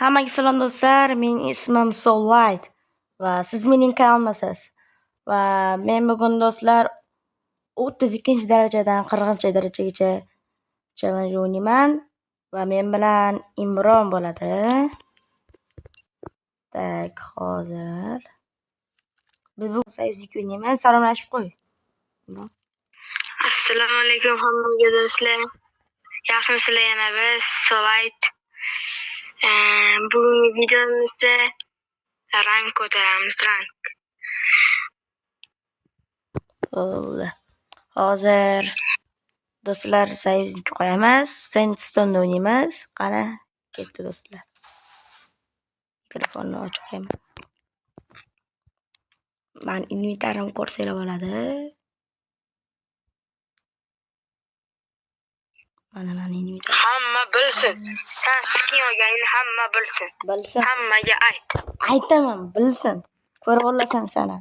Hammaga salom do'stlar. Mening ismim Soullight va siz mening kanalimdasiz. Va men bugun do'stlar 32-darajadan 40-darajagacha challenge o'ynayman va men bilan Imron bo'ladi. Tak, hozir biz bugun sayozlik o'ynaymiz. Salomlashib qo'y. Assalomu alaykum hammaga do'stlar. Yaxshimisizlar yana biz Soullight. Bugungi videomizda rang ko'taramiz, rang. Bo'ldi. Hozir do'stlar sayozlik qo'yamiz. Sandstone o'ynaymiz. Qani, ketdi do'stlar. Mikrofonni ochib qo'yaman. Men inventarim ko'rsanglar bo'ladi. Mana meni inventarim. Hamma bilsin. Sen skin olganingni hamma bilsin. Bilsin. Hammaga ayt. Aytaman, bilsin. Ko'rib olasan sana.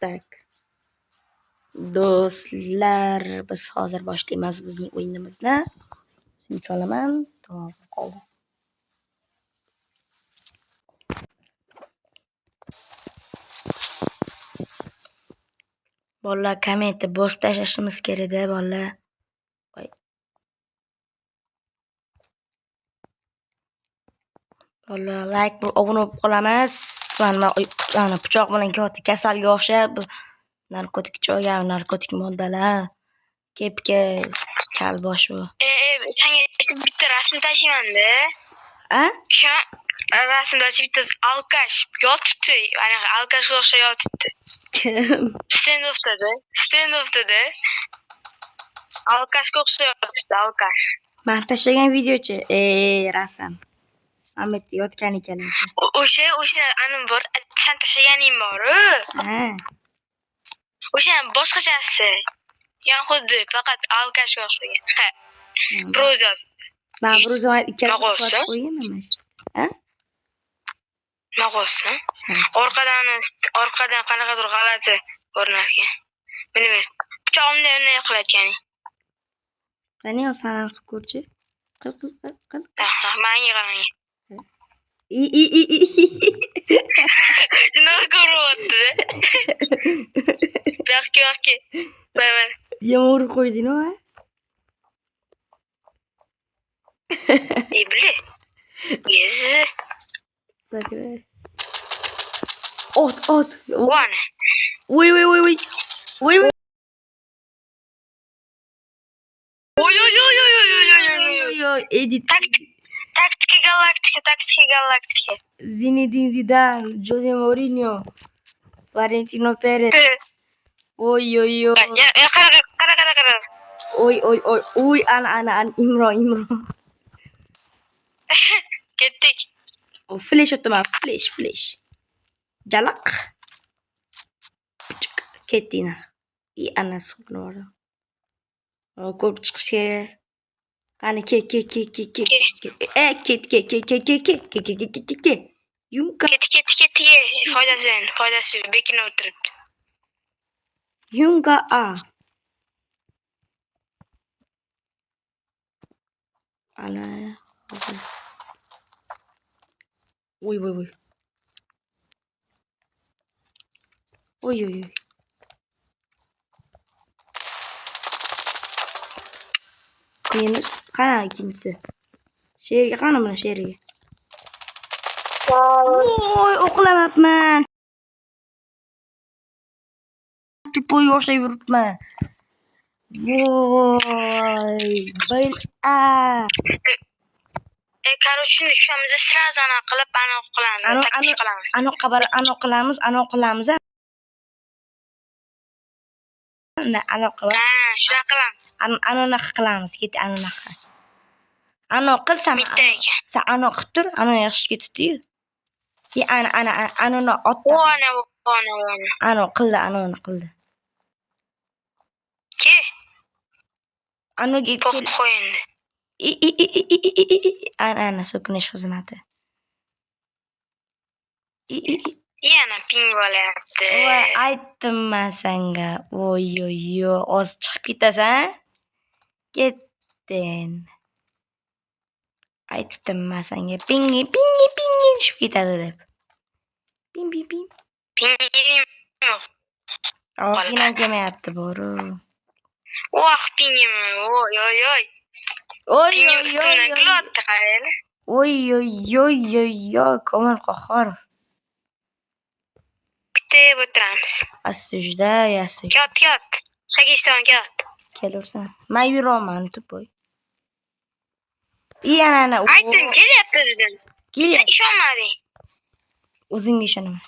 Tak. Do'stlar, biz hozir boshlaymiz bizning o'yinimizni. Sim cholaman. Tamom, qoldi. Bolalar, kommentni bosib tashlashimiz kerak-da, bolalar. Voy. Bolalar, like bu obuna bo'lib qolamiz. Mana pichoq bilan keti kasalga o'xshab narkotik cho'gan, narkotik moddalar. Kepka kalbosh bu. Senga bitta rasm tashlayman-da. A? O'sha rasmda bitta alkash yotibdi. Ana alkashga o'xshab yotibdi. Kim? Stand-offda. Alkashga o'xshab yotibdi, alkash. Men tashlagan videochi. Rasm. Ahmet yotgan ekan. O'sha anim bor, sen tashlaganing bor. Ha. O'sha boshqachasi. Yani xuddi faqat alkashga o'xshagan. Ha. Proza. Men bir o'zim ikkala Mag'osa? qo'yaman. Ha? Mag'osa? Orqadan qanaqadir g'alati ko'rinar ekan. Bilmayman. Pichog'imni unday qilayotganing. Qani sana qilib ko'rchi. Qil. Menga qarang. I. Shunaqa ko'ryapti-da. Yo'q. Mana. Yomon qo'yding-ku, ha? Bile. Yes. Sakra. Ot. One. Voy. Oy. Edit. Taktika galaktika. Zinedine Zidane, Jose Mourinho, Florentino Perez. Oy. Ya qara. Oy, ana Imron. Ketdik. Flash o'taman, flash. Jalaq. Ketdina. Ana suknor. Ko'p chiqishga. Qani ket. Ket. Yunga. Ket. Foydasi bekinib o'tiribdi. Yunga A. Ana. Oy. Oy. Yemiz. Qana ikincisi. Sherga qana mana sherga. Voy, o'qilamabman. Tupoy o'xshab yuribman. Voy, bil a. Короче, tushamiz sразу ana qilib qilamiz. Ano qilamiz. Shunaqa qilamiz. Ketdi anaqa. Ano qilsam, sen ano qilib tur, ano yaxshi ketdi-yu. Ana otdi. Ona. Ano qildi. Ke? Ano get. Pop qo'yindi. Ana so'kinish xizmati. Yana ping bo'lyapti. Voy, aytdim men senga. Voy, oz chiqib ketasan. Ketdin. Aytdim men senga. Pingi tushib ketadi deb. Ping. Pingim yo'q. Og'zingdan kelmayapti, boru. Pingim. Oy. Oy, Pingim ustimdan kulotdi qarayli. oy, Komil Qahhorov. Kutib o'tiramiz. Asujda, yasuk. Yot. Sagishton yot. Kelursan. Men yuraman, tupoy. Ana. Aytdim, kelyapti dedim. Kelyapti. Sen ishonmading. O'zingga ishonaman.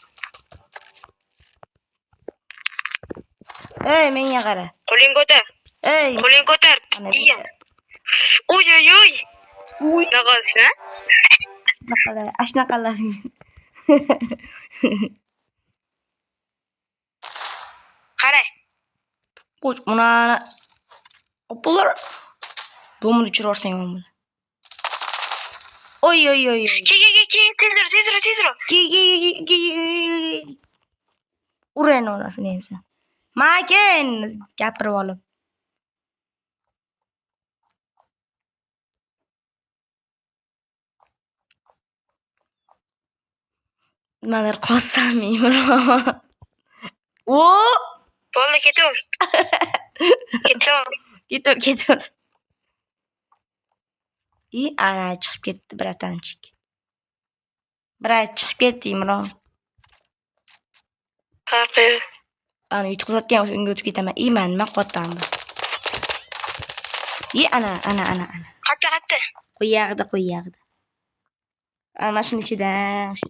Ey, menga qara. Qo'ling ko'tar. Ey. Qo'ling ko'tar. Iyam. Oy. Uy. Naqolsin, Ashnaqalar. Qara. Qo'ch, buni Oppolar. Bo'mni tushirorsan yomon. Oy. Tezroq. Uren onasini yemsan. Makin gapirib olib. Nimadir qossam Imron. O! Bo'ldi, ketur. Ketur. Ana chiqib ketdi, bratanchik. Chiqib ketdi Imron. Farqi yo'q. Ana yutqizatgan bo'lsa unga o'tib ketaman. Man nima qo'yapman bu? Ana. Qatta. Qo'y yog'ida. Mashina ichida, o'sha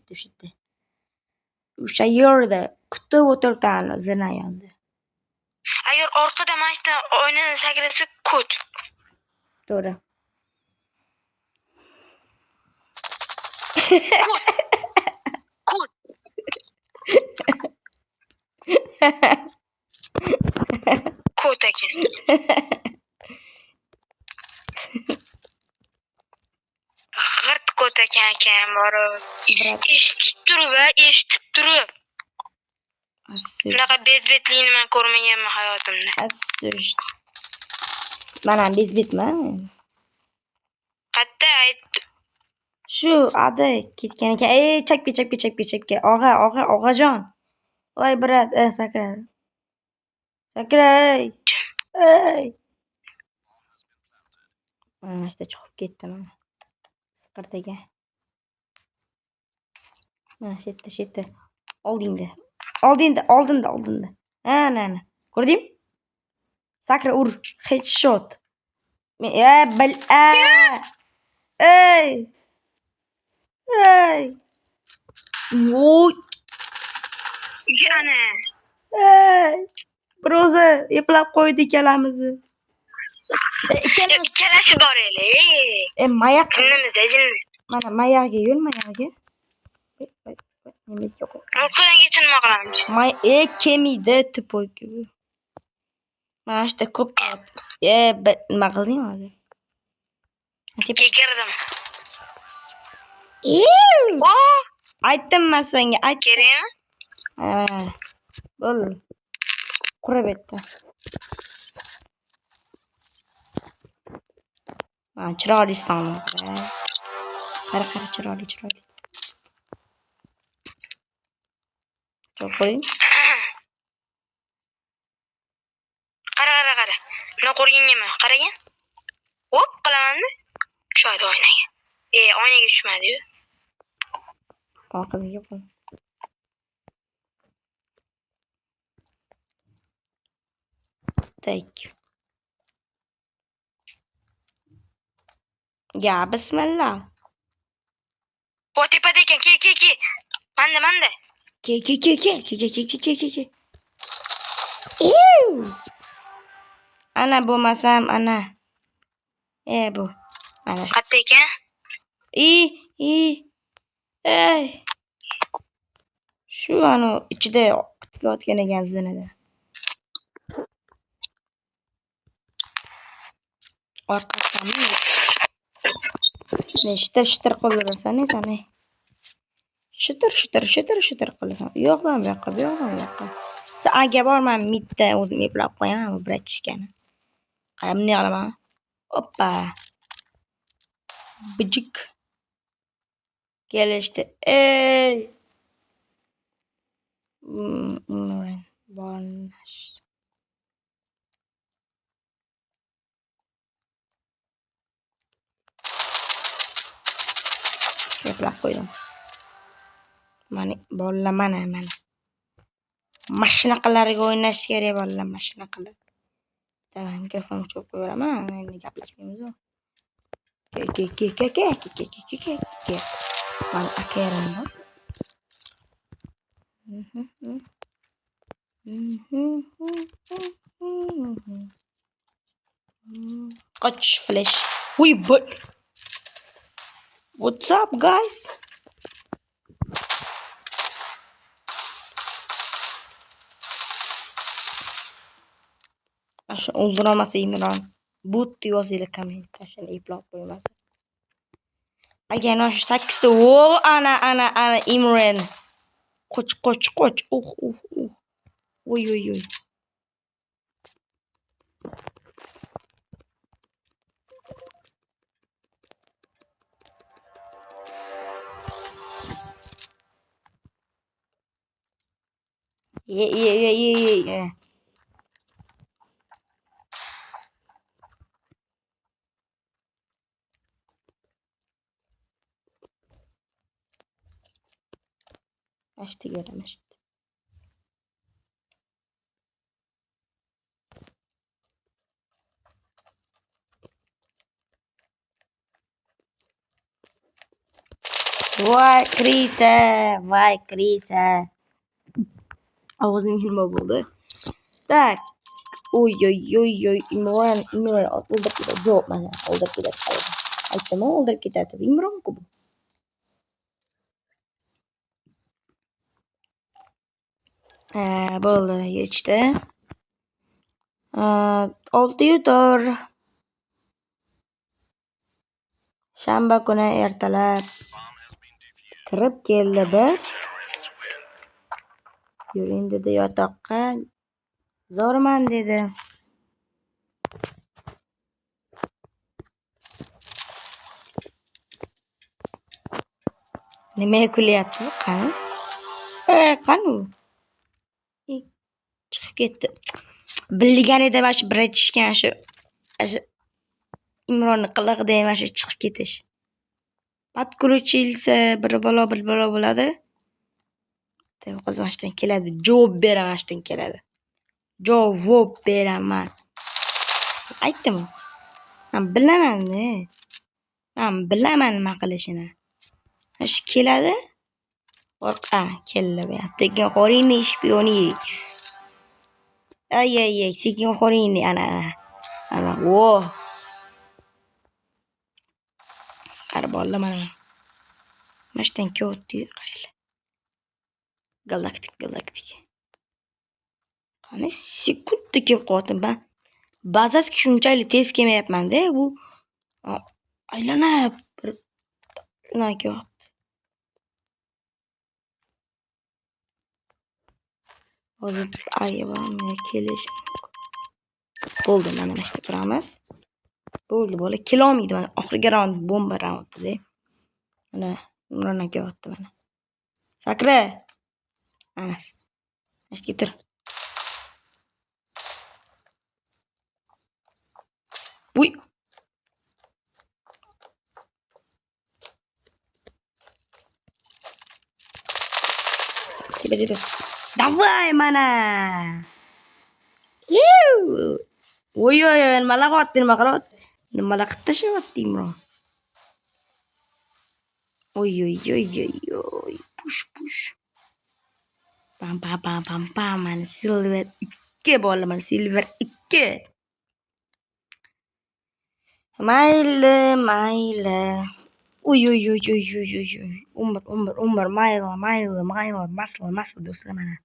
o'sha yerda kutib o'tiribdi zina yonda. Agar orqada mashina oynadan sakrasa, kut. To'g'ri. Kut. Kut ekan. G'irt kut ekan borib. Eshitib turib. Bunaqa bezbetlikni men ko'rmaganman hayotimda. Mana bezbetman. Qatta aytdi. Shu adi ketgan ekan. Chapga. Og'ajon. Voy brat, sakray. Ey. Mana ishda chiqib ketdim. Siqirdaga. Mana shu yerda. Oldingda. Ana. Ko'rdingmi? Sakra ur. Headshot. Ey. Voy. Yana. Biroza eplab qo'ydi ikkalamizni. Ikkalasi bor edi. Mayak. Jinnimizda jinni. Mana mayag'iga yo'l, mayag'iga. Orqadan nima qilamiz? Kemiydi tupoy. Mana shunda ko'p. Nima qilding hozir? Kekirdim. Aytdim men senga, Kerakmi? Bo'l. Qurib etdi. Mana chiroylisan. Qara chiroyli. Cho'qing. Qara. Nima ko'rgingmi? Qaragan. Hop, qilaman-da. Shoyda oynaga. Oynaga tushmadi-yu. Orqaga qo'y. Tak. Ya bismillah. Tepada ekan. Ke. Manda. Ke. Ana bo'lmasam, ana. Bu. Mana shu. Qatta ekan? Ey. Shu ichida yotgan ekan zinada. Orqadanmi? Nechta shitir qo'ldirasan sen? shitir qilasan. U yoqdan bu yoqqa, bu yoqdan bu yoqqa. Sen aga borman midda o'zim eplab qo'yaman bu bratishkani. Qara bunday qilaman. Hoppa. Bijik. Kelishdi. Ey. Bolnash. Eplab qo'ydim. Mana bolalar mana. Mashinaqalarga o'ynash kerak bolalar, mashinaqalar. Davay mikrofon o'chirib qo'yaveraman. Endi gaplashmaymiz-ku. Ke. Mana akaram bor. Qoch flash. But what's up guys? Asha o'ldiramasa Imron. But yozinglar kommentda, shuni eplab qo'ymasin. Agar mana shu 8 ta ana Imron. Qoch. Oy. Ye. Ashtigaram. Voy Krisa. Ovozim nima bo'ldi? Tak. Oy. Imron o'ldirib ketadi. Yo'q, mana o'ldirib ketadi. Aytdim, o'ldirib ketadi. Imron-ku bu. Bo'ldi, yechdi. 6 shanba kuni ertalab kirib keldi bir. Yuring dedi yotoqqa. Zo'rman dedi. Nimaga kulyapti bu? Qani? Qani u? Chiqib ketdi. Bilgan edi mana shu bratishkan shu Imronni qilig'ida mana shu chiqib ketish. Podключился bir balo bo'ladi. Deb qozmashdan keladi. Javob beramasdan keladi. Javob beraman. Aytdim. Men bilaman-da. Men bilaman nima qilishini. Ash keladi. Keldi bu yerda. Tekin xorini shpioni. Ay, sekin xorini ana. Wo. Qara bolalar mana. Mashtan ko'tdi, qaranglar. Galaktik. Qani sekundda kelib qo'ydim ben. Bazasiga shunchalik tez kelmayapman-da, bu aylanib bir shundan kelyapti. Hozir ayvonga kelish mumkin. Bo'ldi, mana ishda turamiz. Bo'ldi, bola kelolmaydi mana. Oxirgi raund bomba raundi-da. Mana Imron kelyapti mana. Sakra. Anas. Ishga tur. Uy. Tiba-tiba. Davay mana. Oy, nimalar qilib tashyapti Imron. Oy. Push. Pam. Mana silver 2 bolaman, silver 2. Mayli. Oy. Umr. Mayli. Masla do'stlar mana.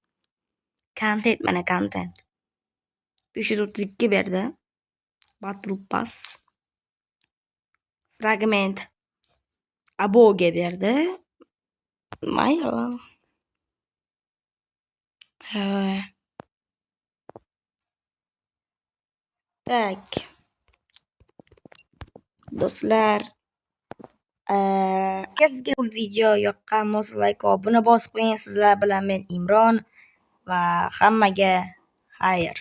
Content. 532 berdi. Battle Pass. Fragment. Aboga berdi. Mayli. Tak. Do'stlar, agar sizga bu video yoqqan bo'lsa, like va obuna bosib qo'ying. Sizlar bilan men Imron va hammaga xayr.